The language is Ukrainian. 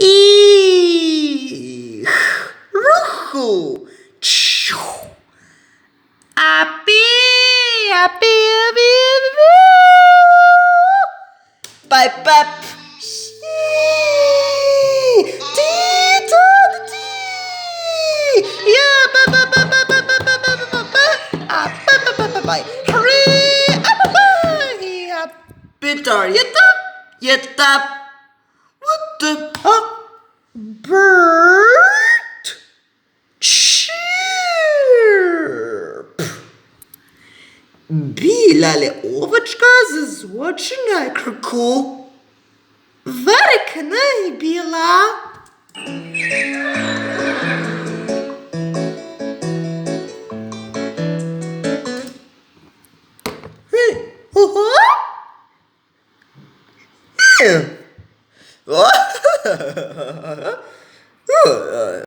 І руху. Чу. Апі, апі, апі, апі. Пай-пап. Bitter, get up. What the? Bird? Chirp. Біла леовочка зазочена круку. Верикна і біла. Ого!